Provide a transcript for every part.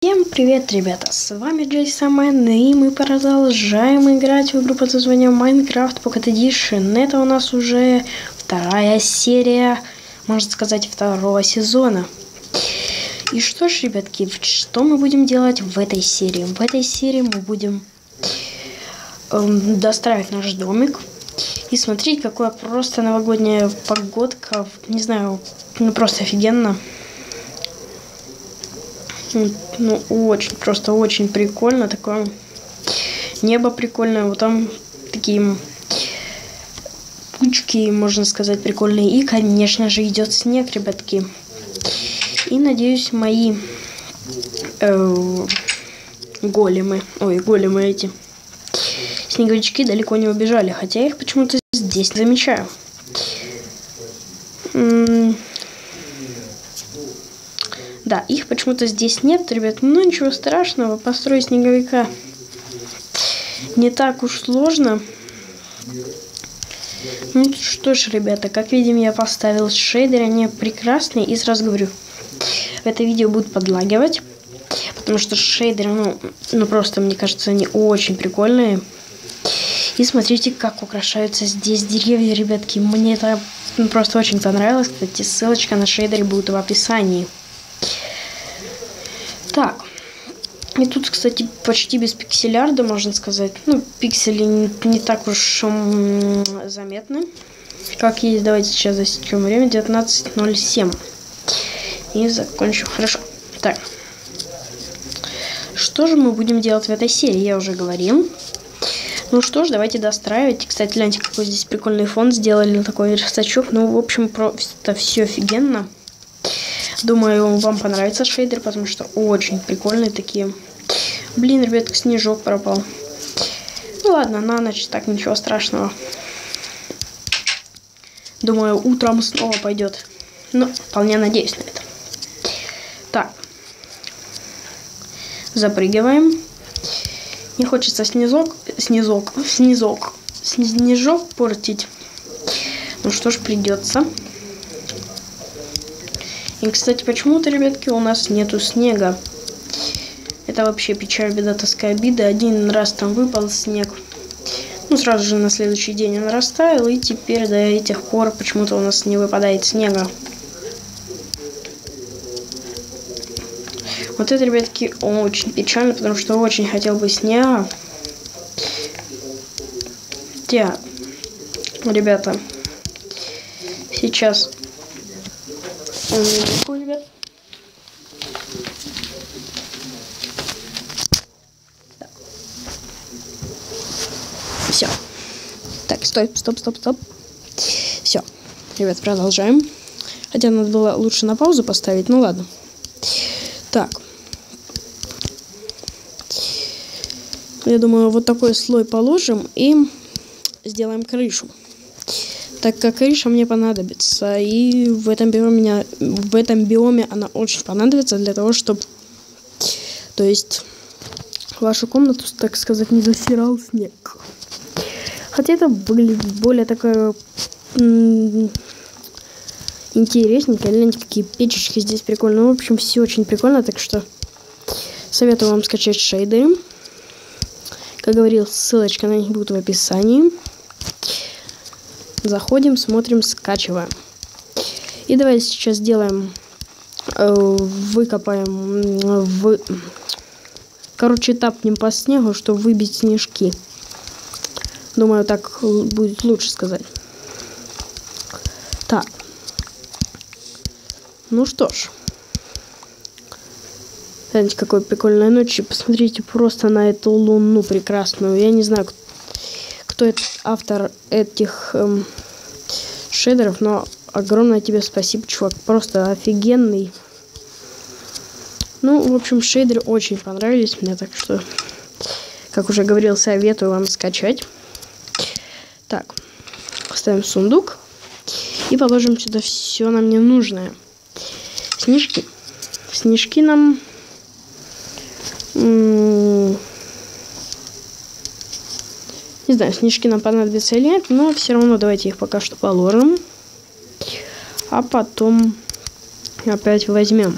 Всем привет, ребята, с вами Джейсамен, и мы продолжаем играть в игру под названием Minecraft Pocket Edition. Это у нас уже вторая серия, можно сказать, второго сезона. И что ж, ребятки, что мы будем делать в этой серии? В этой серии мы будем достраивать наш домик и смотреть, какая просто новогодняя погодка, не знаю, ну просто офигенно. Ну, очень, просто очень прикольно. Такое небо прикольное. Вот там такие тучки, можно сказать, прикольные. И, конечно же, идет снег, ребятки. И, надеюсь, мои големы эти снеговички далеко не убежали. Хотя я их почему-то здесь не замечаю. Да, их почему-то здесь нет, ребят. Но ничего страшного, построить снеговика не так уж сложно. Ну что ж, ребята, как видим, я поставил шейдеры, они прекрасные. И сразу говорю, это видео будет подлагивать, потому что шейдеры, ну просто, мне кажется, они очень прикольные. И смотрите, как украшаются здесь деревья, ребятки. Мне это просто очень понравилось. Кстати, ссылочка на шейдеры будет в описании. Так, и тут, кстати, почти без пикселярда, можно сказать. Ну, пиксели не так уж заметны, как есть. Давайте сейчас засечем время, 19:07. И закончим. Хорошо. Так, что же мы будем делать в этой серии, я уже говорил. Ну что ж, давайте достраивать. Кстати, гляньте, какой здесь прикольный фон сделали, такой верстачок. Ну, в общем, просто все офигенно. Думаю, вам понравится шейдер, потому что очень прикольные такие. Блин, ребятка, снежок пропал. Ну ладно, на ночь, так ничего страшного. Думаю, утром снова пойдет. Ну, вполне надеюсь на это. Так. Запрыгиваем. Не хочется снежок портить. Ну что ж, придется. И, кстати, почему-то, ребятки, у нас нету снега. Это вообще печаль, беда, тоска, обида. Один раз там выпал снег. Ну, сразу же на следующий день он растаял. И теперь до этих пор почему-то у нас не выпадает снега. Вот это, ребятки, очень печально, потому что очень хотел бы снега. Так, ребята, сейчас... ребят. Так. Все. Так, стоп. Все. Ребят, продолжаем. Хотя надо было лучше на паузу поставить, ну ладно. Так. Я думаю, вот такой слой положим и сделаем крышу. Так как крыша мне понадобится, и в этом биоме она очень понадобится для того, чтобы, то есть, вашу комнату, так сказать, не засирал снег. Хотя это выглядит более такая интересненькая. Гляньте, какие печечки здесь прикольные. В общем, все очень прикольно, так что советую вам скачать шейдеры. Как говорил, ссылочка на них будет в описании. Заходим, смотрим, скачиваем. И давайте сейчас сделаем, выкопаем, короче, тапнем по снегу, чтобы выбить снежки. Думаю, так будет лучше сказать. Так. Ну что ж. Смотрите, какой прикольной ночи. Посмотрите просто на эту луну прекрасную. Я не знаю, кто это автор этих шейдеров, но огромное тебе спасибо, чувак. Просто офигенный. Ну, в общем, шейдеры очень понравились мне, так что, как уже говорил, советую вам скачать. Так, ставим сундук и положим сюда все нам ненужное. Снежки. Снежки нам... Не знаю, снежки нам понадобятся или нет, но все равно давайте их пока что положим. А потом опять возьмем.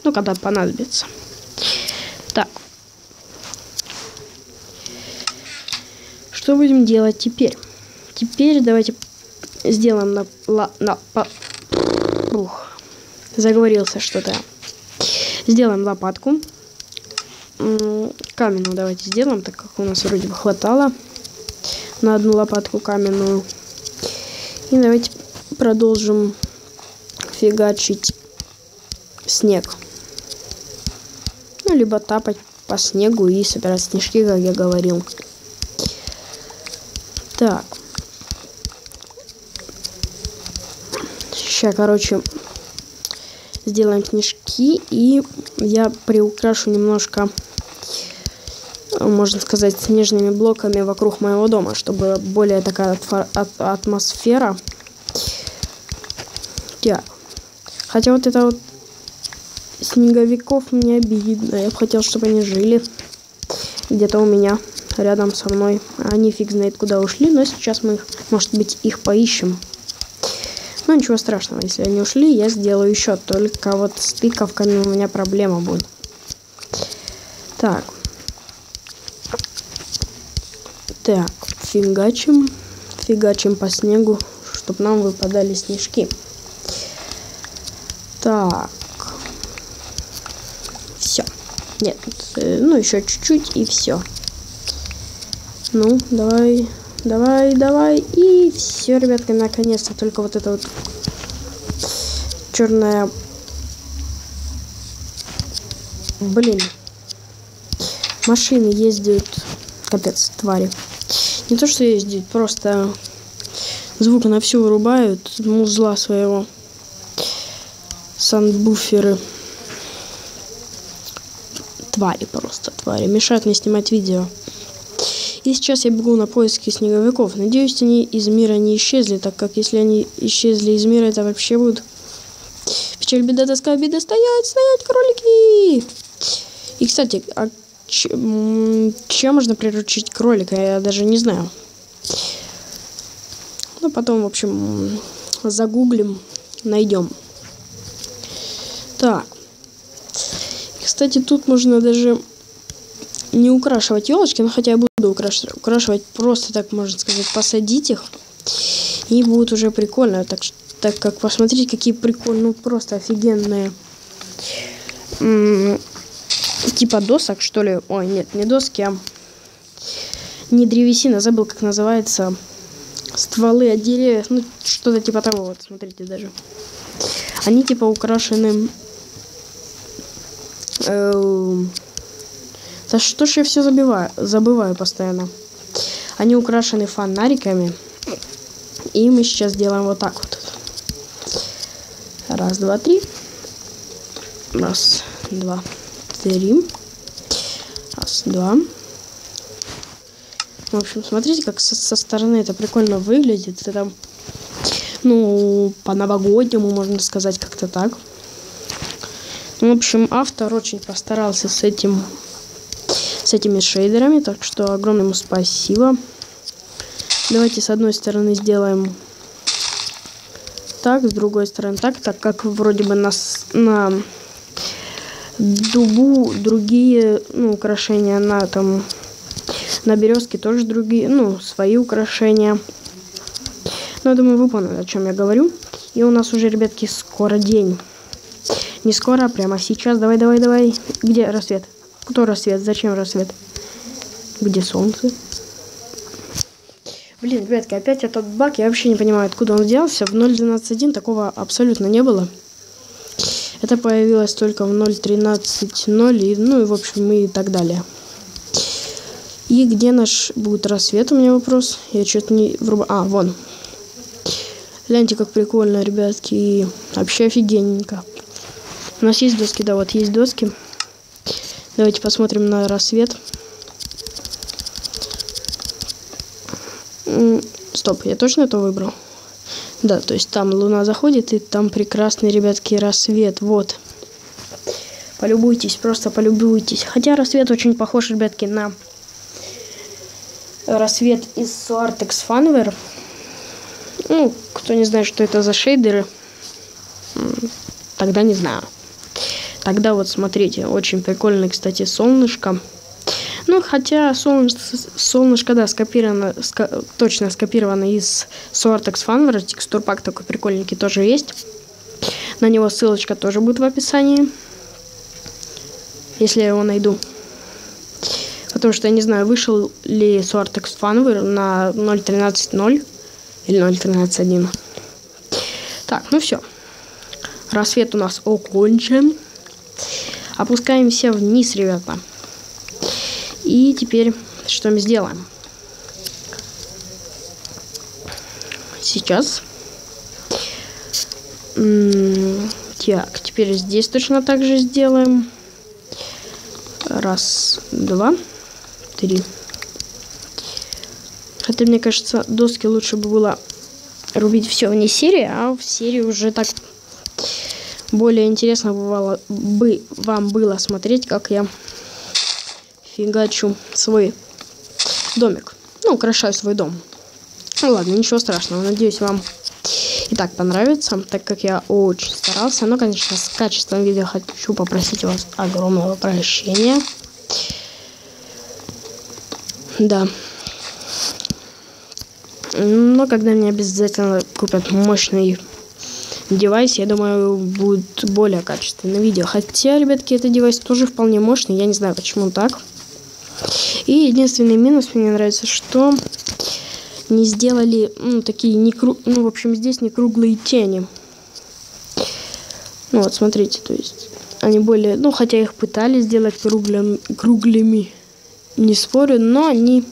Ну, когда понадобится. Так. Что будем делать теперь? Теперь давайте сделаем заговорился что-то. Сделаем лопатку. Каменную давайте сделаем, так как у нас вроде бы хватало на одну лопатку каменную. И давайте продолжим фигачить снег. Ну, либо тапать по снегу и собирать снежки, как я говорил. Так. Сейчас, короче, сделаем снежки, и я приукрашу немножко, можно сказать, снежными блоками вокруг моего дома, чтобы более такая атмосфера. Так. Хотя вот это вот снеговиков мне обидно. Я бы хотел, чтобы они жили где-то у меня рядом со мной. Они фиг знает куда ушли, но сейчас мы, может быть, их поищем. Ну, ничего страшного, если они ушли, я сделаю еще. Только вот с тыковками у меня проблема будет. Так. Так, фигачим. Фигачим по снегу, чтобы нам выпадали снежки. Так. Все. Нет, ну, еще чуть-чуть, и все. Ну, давай. Давай. И все, ребятки, наконец-то. Только вот это вот черная... Блин. Машины ездят. Капец, твари. Не то, что ездят, просто звук на всю вырубают. Музла своего. Сандбуферы. Твари просто, твари. Мешают мне снимать видео. И сейчас я бегу на поиски снеговиков. Надеюсь, они из мира не исчезли, так как если они исчезли из мира, это вообще будет печаль, беда, тоска, обида. Стоять, кролики! И, кстати, чем можно приручить кролика, я даже не знаю. Ну, потом, в общем, загуглим, найдем. Так. Кстати, тут можно даже не украшивать елочки, но хотя я буду украшивать просто, так можно сказать, посадить их, и будет уже прикольно, так как посмотрите, какие прикольные, ну просто офигенные типа досок, что ли. Ой, нет, не доски, а не древесина, забыл, как называется, стволы от деревьев, ну что-то типа того. Вот смотрите, даже они типа украшены да что ж я все забываю постоянно. Они украшены фонариками. И мы сейчас делаем вот так вот. Раз, два, три. Раз, два, три. Раз, два. В общем, смотрите, как со стороны это прикольно выглядит. Это, ну, по-новогоднему, можно сказать, как-то так. В общем, автор очень постарался с этими шейдерами, так что огромное ему спасибо. Давайте с одной стороны сделаем так, с другой стороны так как вроде бы на дубу другие, ну, украшения, на березке тоже другие, ну, свои украшения. Ну, я думаю, вы поняли, о чем я говорю. И у нас уже, ребятки, скоро день. Не скоро, а прямо сейчас. Давай. Где рассвет? Кто рассвет? Зачем рассвет? Где солнце? Блин, ребятки, опять этот баг. Я вообще не понимаю, откуда он взялся. В 0.12.1 такого абсолютно не было. Это появилось только в 0.13.0. И, ну и в общем и так далее. И где наш будет рассвет? У меня вопрос. Я что-то не врубаю. А, вон. Гляньте, как прикольно, ребятки. И вообще офигенненько. У нас есть доски, да, вот есть доски. Давайте посмотрим на рассвет. Стоп, я точно это выбрал? Да, то есть там луна заходит, и там прекрасный, ребятки, рассвет. Вот. Полюбуйтесь, просто полюбуйтесь. Хотя рассвет очень похож, ребятки, на рассвет из Soartex Funware. Ну, кто не знает, что это за шейдеры, тогда не знаю. Тогда вот смотрите, очень прикольное, кстати, солнышко. Ну, хотя солнышко, да, точно скопировано из Soartex Funware. Текстурпак такой прикольненький тоже есть. На него ссылочка тоже будет в описании, если я его найду. Потому что я не знаю, вышел ли Soartex Funware на 0.13.0 или 0.13.1. Так, ну все. Рассвет у нас окончен. Опускаемся вниз, ребята. И теперь что мы сделаем? Сейчас. Так, теперь здесь точно так же сделаем. Раз, два, три. Хотя, мне кажется, доски лучше бы было рубить все вне серии, а в серии уже так более интересно вам было смотреть, как я фигачу свой домик. Ну, украшаю свой дом. Ну ладно, ничего страшного. Надеюсь, вам и так понравится, так как я очень старался. Но, конечно, с качеством видео хочу попросить у вас огромного прощения. Да. Но когда мне обязательно купят мощный девайс, я думаю, будет более качественное видео. Хотя, ребятки, этот девайс тоже вполне мощный. Я не знаю, почему так. И единственный минус мне нравится, что не сделали, ну, такие в общем, здесь не круглые тени. Ну вот, смотрите, то есть они более, ну, хотя их пытались сделать круглыми, не спорю, но они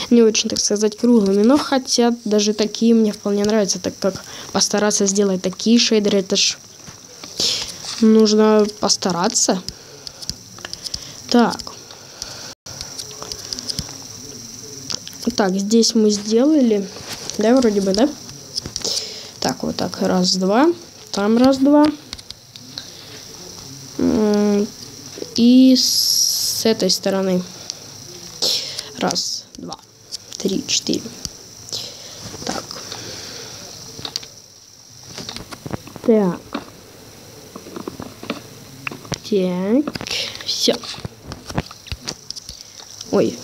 не очень, так сказать, круглыми. Но хотя даже такие мне вполне нравятся, так как постараться сделать такие шейдеры, это ж нужно постараться. Так. Так, здесь мы сделали, да, вроде бы, да? Так, вот так, раз, два, там раз, два. И с этой стороны. Раз, два, три, четыре. Так. Так. Так. Все. Ой,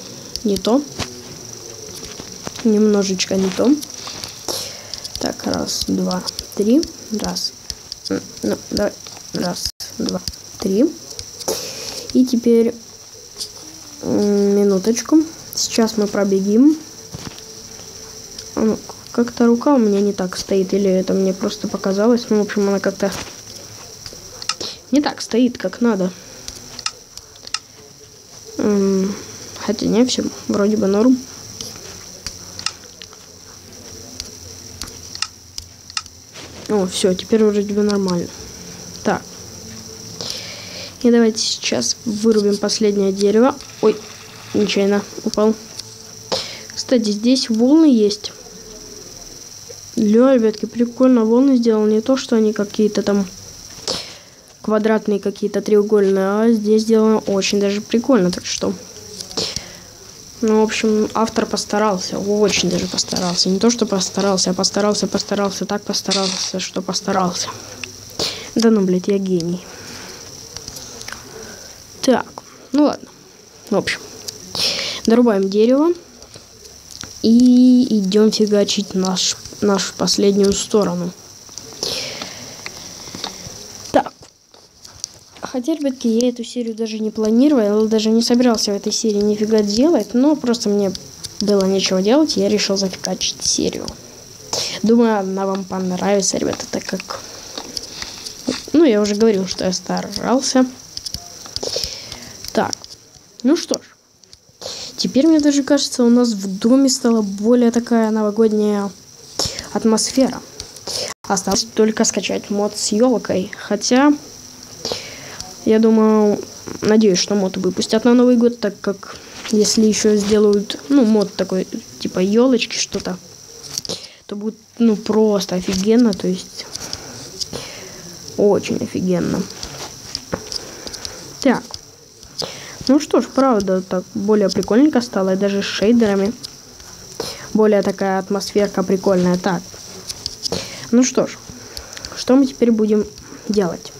не то. Немножечко не то. Так, раз, два, три. Раз. Ну, давай. Раз, два, три. И теперь минуточку. Сейчас мы пробегим. Как-то рука у меня не так стоит. Или это мне просто показалось. Ну, в общем, она как-то не так стоит, как надо. Хотя не все. Вроде бы норм. О, все, теперь вроде бы нормально. Так. И давайте сейчас вырубим последнее дерево. Ой, нечаянно упал. Кстати, здесь волны есть. Ля, ребятки, прикольно волны сделал. Не то, что они какие-то там квадратные, какие-то треугольные, а здесь сделано очень даже прикольно. Так что, ну, в общем, автор постарался. Очень даже постарался. Не то, что постарался, а постарался, так постарался, что постарался. Да ну, блядь, я гений. Так, ну ладно. В общем, дорубаем дерево. И идем фигачить нашу последнюю сторону. Так. Хотя, ребятки, я эту серию даже не планировал. Даже не собирался в этой серии нифига делать. Но просто мне было нечего делать. И я решил зафигачить серию. Думаю, она вам понравится, ребята, так как... Ну, я уже говорил, что я старался. Так. Ну что ж. Теперь, мне даже кажется, у нас в доме стала более такая новогодняя атмосфера. Осталось только скачать мод с елкой. Хотя, я думаю, надеюсь, что мод выпустят на Новый год, так как если еще сделают, ну, мод такой, типа елочки, что-то, то будет, ну, просто офигенно, то есть, очень офигенно. Так. Ну что ж, правда, так более прикольненько стало, и даже с шейдерами. Более такая атмосферка прикольная. Так, ну что ж, что мы теперь будем делать?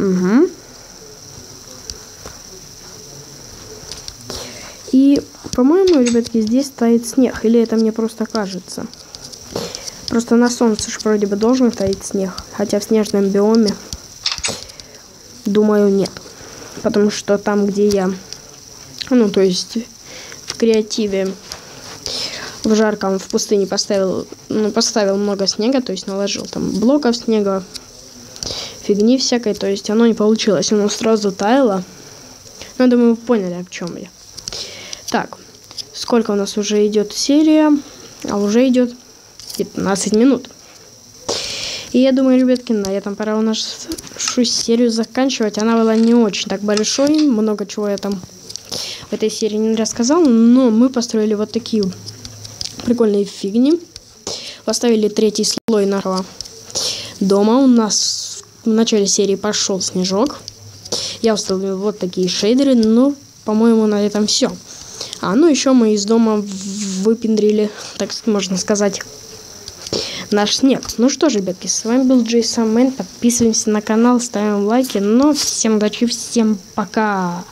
Угу. И, по-моему, ребятки, здесь стоит снег. Или это мне просто кажется. Просто на солнце же вроде бы должен таять снег. Хотя в снежном биоме, думаю, нет. Потому что там, где я, ну, то есть в креативе, в жарком, в пустыне поставил много снега, то есть наложил там блоков снега, фигни всякой, то есть оно не получилось. Оно сразу таяло. Ну, думаю, вы поняли, о чем я. Так, сколько у нас уже идет серия? А уже идет 15 минут. И я думаю, ребятки, на этом пора у нашу серию заканчивать. Она была не очень так большой. Много чего я там в этой серии не рассказал. Но мы построили вот такие прикольные фигни. Поставили 3-й слой нашего дома. У нас в начале серии пошел снежок. Я установил вот такие шейдеры. Но, по-моему, на этом все. Ну еще мы из дома выпендрили, так можно сказать, наш снег. Ну что ж, ребятки, с вами был Джейсон Мэн. Подписываемся на канал, ставим лайки. Ну, всем удачи, всем пока!